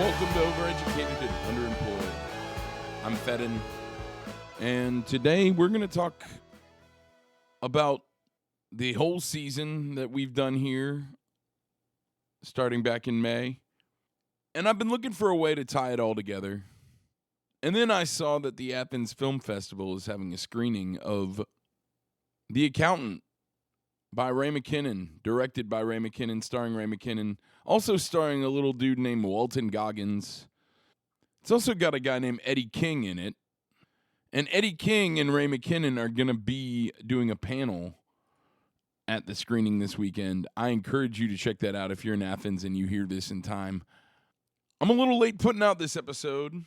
Welcome to Overeducated and Underemployed. I'm Fedden, and today we're going to talk about the whole season that we've done here, starting back in May. And I've been looking for a way to tie it all together. And then I saw that the Athens Film Festival is having a screening of The Accountant by Ray McKinnon, directed by Ray McKinnon, starring Ray McKinnon, also starring a little dude named Walton Goggins. It's also got a guy named Eddie King in it. And Eddie King and Ray McKinnon are going to be doing a panel at the screening this weekend. I encourage you to check that out if you're in Athens and you hear this in time. I'm a little late putting out this episode.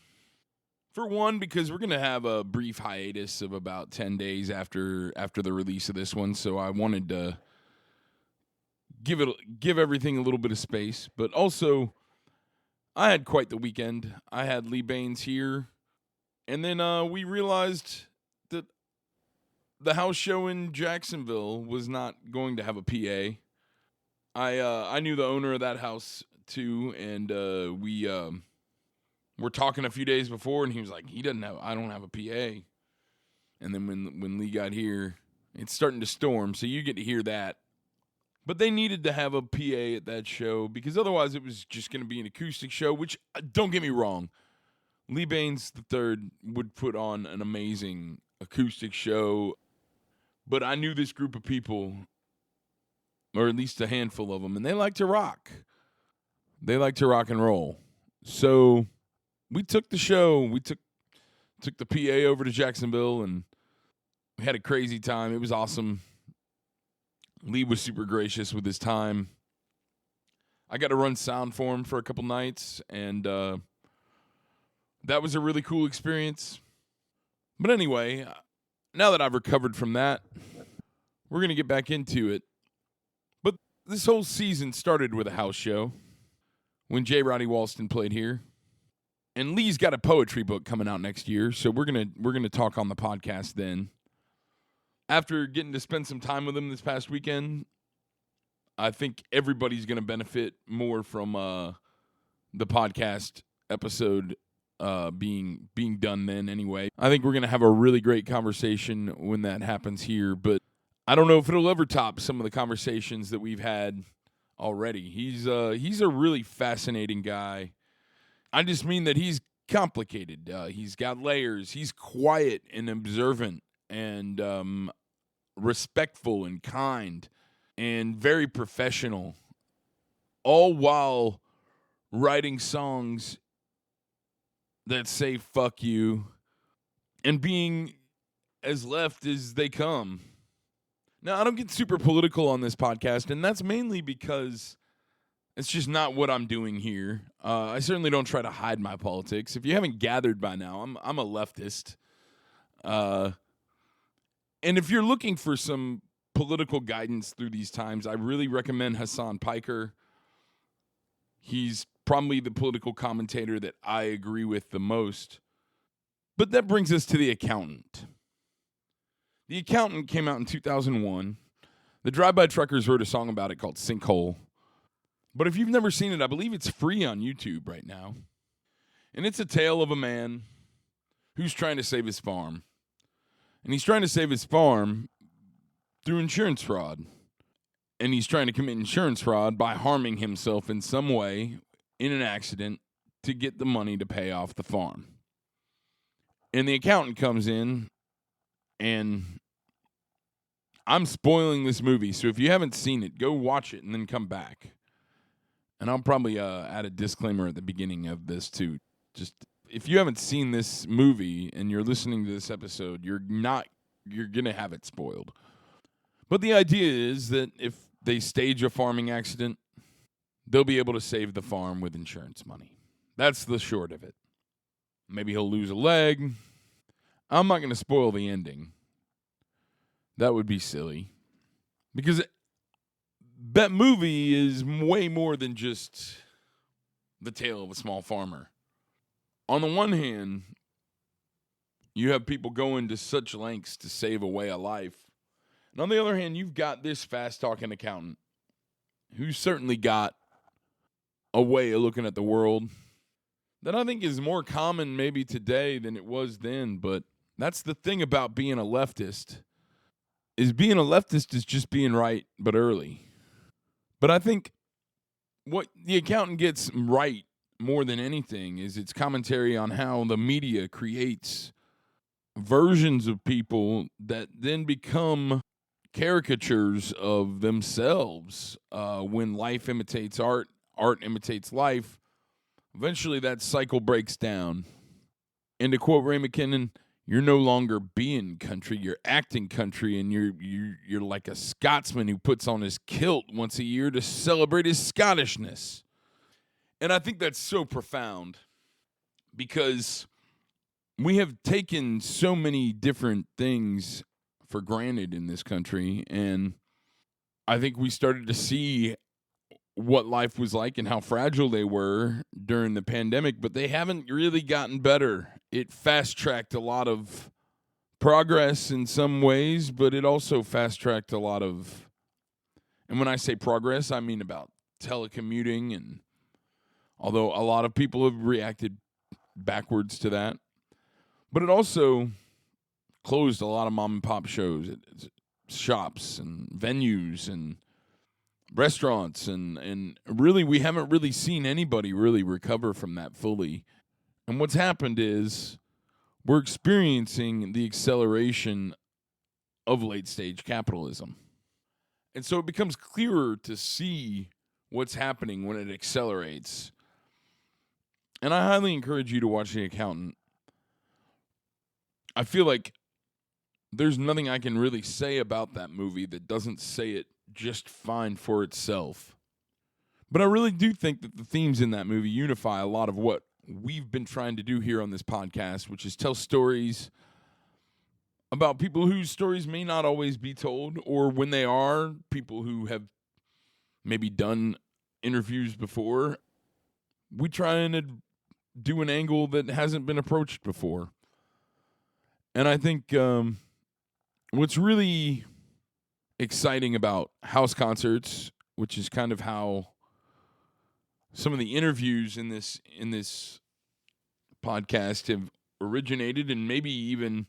For one, because we're going to have a brief hiatus of about 10 days after the release of this one, so I wanted to give everything a little bit of space. But also, I had quite the weekend. I had Lee Baines here, and then we realized that the house show in Jacksonville was not going to have a PA. I knew the owner of that house too, and we were talking a few days before, and he was like, I don't have a PA. And then when Lee got here, it's starting to storm, so you get to hear that. But they needed to have a PA at that show, because otherwise it was just going to be an acoustic show, which, don't get me wrong, Lee Baines III would put on an amazing acoustic show. But I knew this group of people, or at least a handful of them, and they like to rock. They like to rock and roll. So we took the show. We took the PA over to Jacksonville, and we had a crazy time. It was awesome. Lee was super gracious with his time. I got to run sound for him for a couple nights, and that was a really cool experience. But anyway, now that I've recovered from that, we're going to get back into it. But this whole season started with a house show when J. Roddy Walston played here. And Lee's got a poetry book coming out next year, so we're gonna talk on the podcast then. After getting to spend some time with him this past weekend, I think everybody's gonna benefit more from the podcast episode being done then anyway. I think we're gonna have a really great conversation when that happens here, but I don't know if it'll ever top some of the conversations that we've had already. He's a really fascinating guy. I just mean that he's complicated. He's got layers. He's quiet and observant and respectful and kind and very professional, all while writing songs that say fuck you and being as left as they come. Now, I don't get super political on this podcast, and that's mainly because it's just not what I'm doing here. I certainly don't try to hide my politics. If you haven't gathered by now, I'm a leftist. And if you're looking for some political guidance through these times, I really recommend Hassan Piker. He's probably the political commentator that I agree with the most. But that brings us to The Accountant. The Accountant came out in 2001. The Drive-By Truckers wrote a song about it called Sinkhole. But if you've never seen it, I believe it's free on YouTube right now. And it's a tale of a man who's trying to save his farm. And he's trying to save his farm through insurance fraud. And he's trying to commit insurance fraud by harming himself in some way in an accident to get the money to pay off the farm. And the accountant comes in, and I'm spoiling this movie. So if you haven't seen it, go watch it and then come back. And I'll probably add a disclaimer at the beginning of this, too. Just, if you haven't seen this movie and you're listening to this episode, you're going to have it spoiled. But the idea is that if they stage a farming accident, they'll be able to save the farm with insurance money. That's the short of it. Maybe he'll lose a leg. I'm not going to spoil the ending. That would be silly. Because that movie is way more than just the tale of a small farmer. On the one hand, you have people going to such lengths to save away a life. And on the other hand, you've got this fast-talking accountant who's certainly got a way of looking at the world. that I think is more common maybe today than it was then. But that's the thing about being a leftist, is being a leftist is just being right, but early. But I think what the accountant gets right more than anything is its commentary on how the media creates versions of people that then become caricatures of themselves. When life imitates art, art imitates life. Eventually, that cycle breaks down. And to quote Ray McKinnon, you're no longer being country, you're acting country, and you're like a Scotsman who puts on his kilt once a year to celebrate his Scottishness. And I think that's so profound because we have taken so many different things for granted in this country, and I think we started to see what life was like and how fragile they were during the pandemic, but they haven't really gotten better. It fast-tracked a lot of progress in some ways, but it also fast-tracked a lot of, and when I say progress, I mean about telecommuting, and although a lot of people have reacted backwards to that, but it also closed a lot of mom and pop shops and venues and restaurants, and really we haven't really seen anybody really recover from that fully. And what's happened is we're experiencing the acceleration of late stage capitalism. And so it becomes clearer to see what's happening when it accelerates. And I highly encourage you to watch The Accountant. I feel like there's nothing I can really say about that movie that doesn't say it just fine for itself. But I really do think that the themes in that movie unify a lot of what we've been trying to do here on this podcast, which is tell stories about people whose stories may not always be told, or when they are, people who have maybe done interviews before. We try and do an angle that hasn't been approached before. And I think what's really exciting about house concerts, which is kind of how some of the interviews in this podcast have originated, and maybe even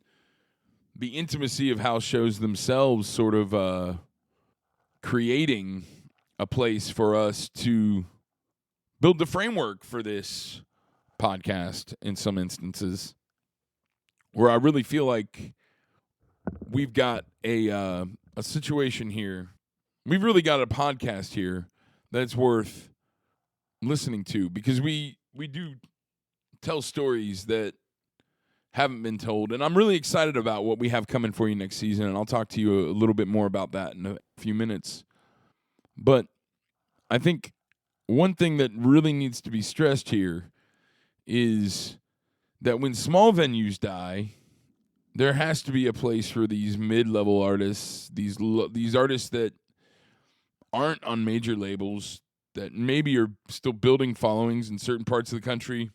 the intimacy of house shows themselves sort of creating a place for us to build the framework for this podcast in some instances, where I really feel like we've got a situation here. We've really got a podcast here that's worth listening to, because we do tell stories that haven't been told. And I'm really excited about what we have coming for you next season, and I'll talk to you a little bit more about that in a few minutes. But I think one thing that really needs to be stressed here is that when small venues die, there has to be a place for these mid-level artists, these artists that aren't on major labels, that maybe are still building followings in certain parts of the country.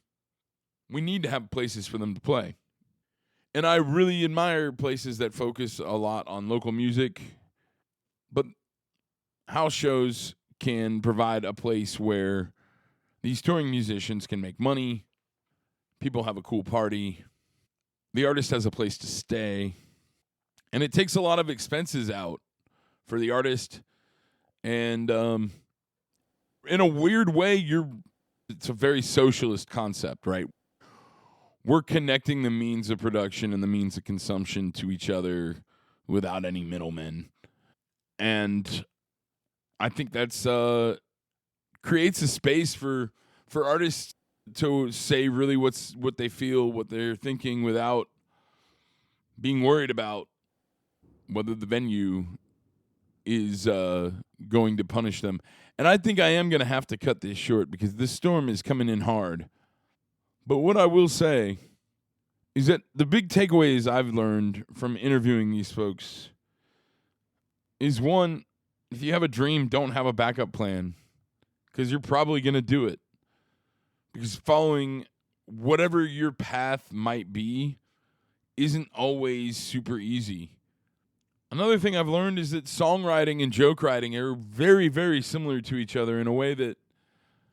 We need to have places for them to play. And I really admire places that focus a lot on local music, but house shows can provide a place where these touring musicians can make money, people have a cool party, the artist has a place to stay, and it takes a lot of expenses out for the artist. And in a weird way, it's a very socialist concept, right? We're connecting the means of production and the means of consumption to each other without any middlemen. And I think that's creates a space for artists to say really what they feel, what they're thinking, without being worried about whether the venue is going to punish them. And I think I am going to have to cut this short because this storm is coming in hard. But what I will say is that the big takeaways I've learned from interviewing these folks is, one, if you have a dream, don't have a backup plan, because you're probably going to do it. Because following whatever your path might be isn't always super easy. Another thing I've learned is that songwriting and joke writing are very, very similar to each other in a way that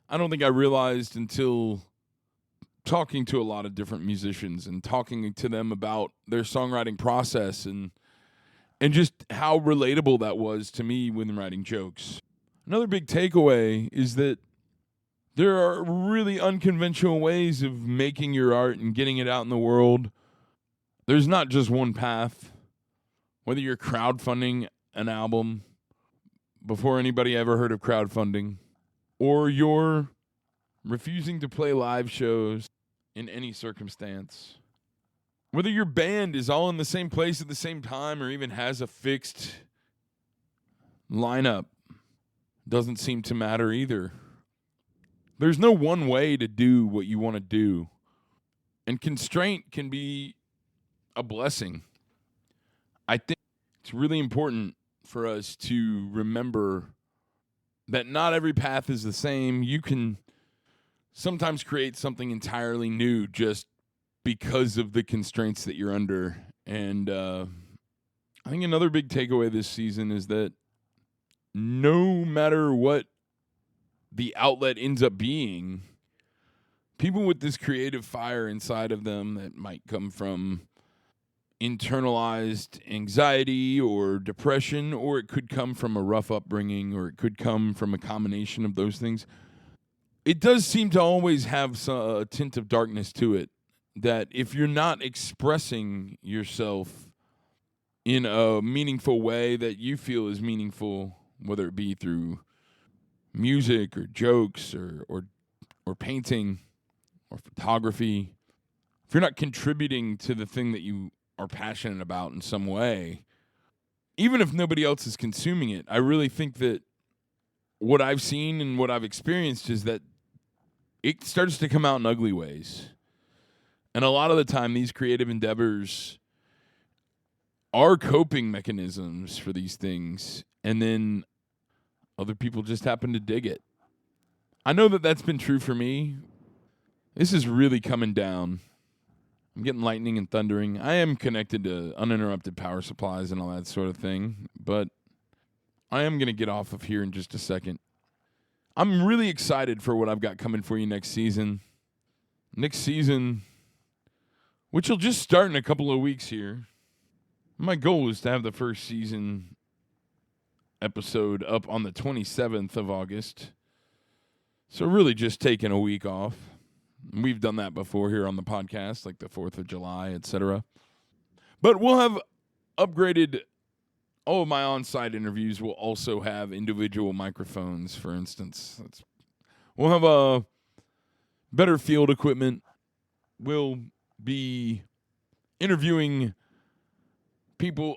I don't think I realized until talking to a lot of different musicians and talking to them about their songwriting process and just how relatable that was to me when writing jokes. Another big takeaway is that there are really unconventional ways of making your art and getting it out in the world. There's not just one path. Whether you're crowdfunding an album before anybody ever heard of crowdfunding, or you're refusing to play live shows in any circumstance, whether your band is all in the same place at the same time or even has a fixed lineup, doesn't seem to matter either. There's no one way to do what you want to do. And constraint can be a blessing. I think it's really important for us to remember that not every path is the same. You can sometimes create something entirely new just because of the constraints that you're under. And I think another big takeaway this season is that no matter what the outlet ends up being, people with this creative fire inside of them that might come from internalized anxiety or depression, or it could come from a rough upbringing, or it could come from a combination of those things. It does seem to always have a tint of darkness to it, that if you're not expressing yourself in a meaningful way that you feel is meaningful, whether it be through music or jokes or painting or photography, if you're not contributing to the thing that you are passionate about in some way, even if nobody else is consuming it, I really think that what I've seen and what I've experienced is that it starts to come out in ugly ways. And a lot of the time, these creative endeavors are coping mechanisms for these things, and then other people just happen to dig it. I know that that's been true for me. This is really coming down. I'm getting lightning and thundering. I am connected to uninterrupted power supplies and all that sort of thing, but I am going to get off of here in just a second. I'm really excited for what I've got coming for you next season. Next season, which will just start in a couple of weeks here. My goal is to have the first season episode up on the 27th of August. So really just taking a week off. We've done that before here on the podcast, like the 4th of July, etc. But we'll have upgraded all of my on-site interviews. Will also have individual microphones, for instance. We'll have a better field equipment. We'll be interviewing people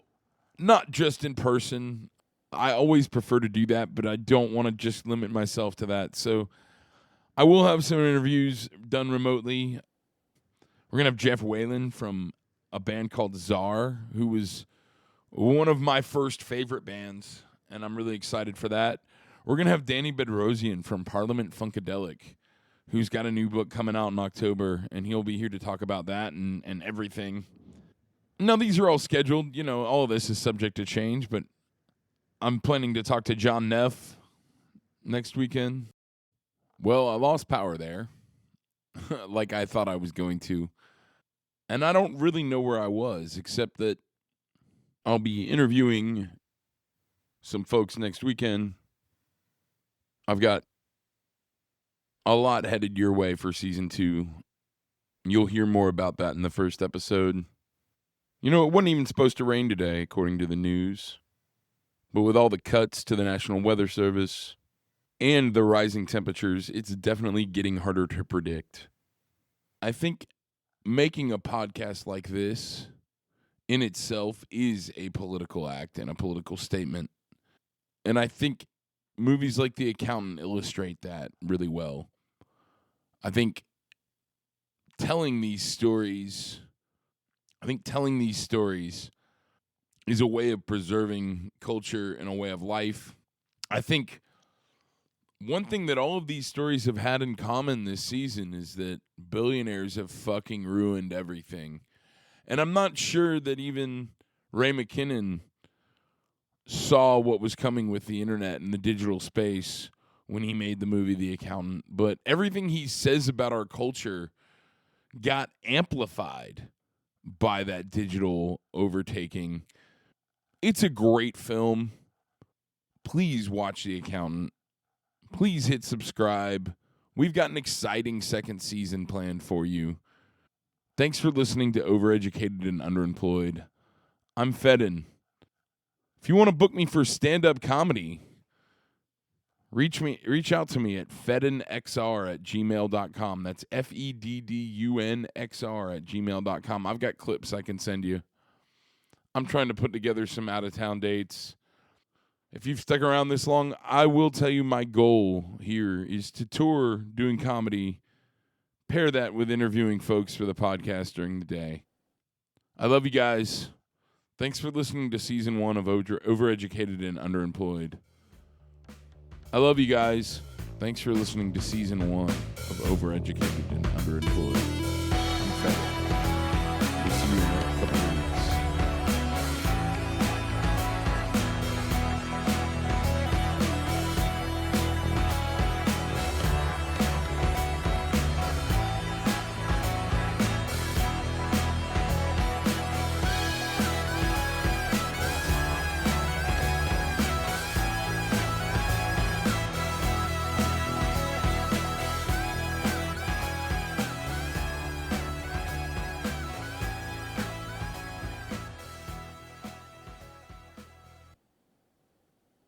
not just in person. I always prefer to do that, but I don't want to just limit myself to that. So I will have some interviews done remotely. We're going to have Jeff Whalen from a band called Czar, who was one of my first favorite bands, and I'm really excited for that. We're going to have Danny Bedrosian from Parliament Funkadelic, who's got a new book coming out in October, and he'll be here to talk about that and everything. Now, these are all scheduled. You know, all of this is subject to change, but I'm planning to talk to John Neff next weekend. Well, I lost power there, like I thought I was going to. And I don't really know where I was, except that I'll be interviewing some folks next weekend. I've got a lot headed your way for season 2. You'll hear more about that in the first episode. You know, it wasn't even supposed to rain today, according to the news. But with all the cuts to the National Weather Service and the rising temperatures, it's definitely getting harder to predict. I think making a podcast like this in itself is a political act and a political statement. And I think movies like The Accountant illustrate that really well. I think telling these stories is a way of preserving culture and a way of life. I think one thing that all of these stories have had in common this season is that billionaires have fucking ruined everything. And I'm not sure that even Ray McKinnon saw what was coming with the internet and the digital space when he made the movie The Accountant. But everything he says about our culture got amplified by that digital overtaking. It's a great film. Please watch The Accountant. Please hit subscribe. We've got an exciting second season planned for you. Thanks for listening to Overeducated and Underemployed. I'm Fedden. If you want to book me for stand-up comedy, reach out to me at feddenxr@gmail.com. That's FEDDUNXR@gmail.com. I've got clips I can send you. I'm trying to put together some out-of-town dates. If you've stuck around this long, I will tell you my goal here is to tour doing comedy, pair that with interviewing folks for the podcast during the day. I love you guys. Thanks for listening to Season 1 of Overeducated and Underemployed. I love you guys. Thanks for listening to Season 1 of Overeducated and Underemployed. I'm Fedden. We'll see you in a couple of weeks.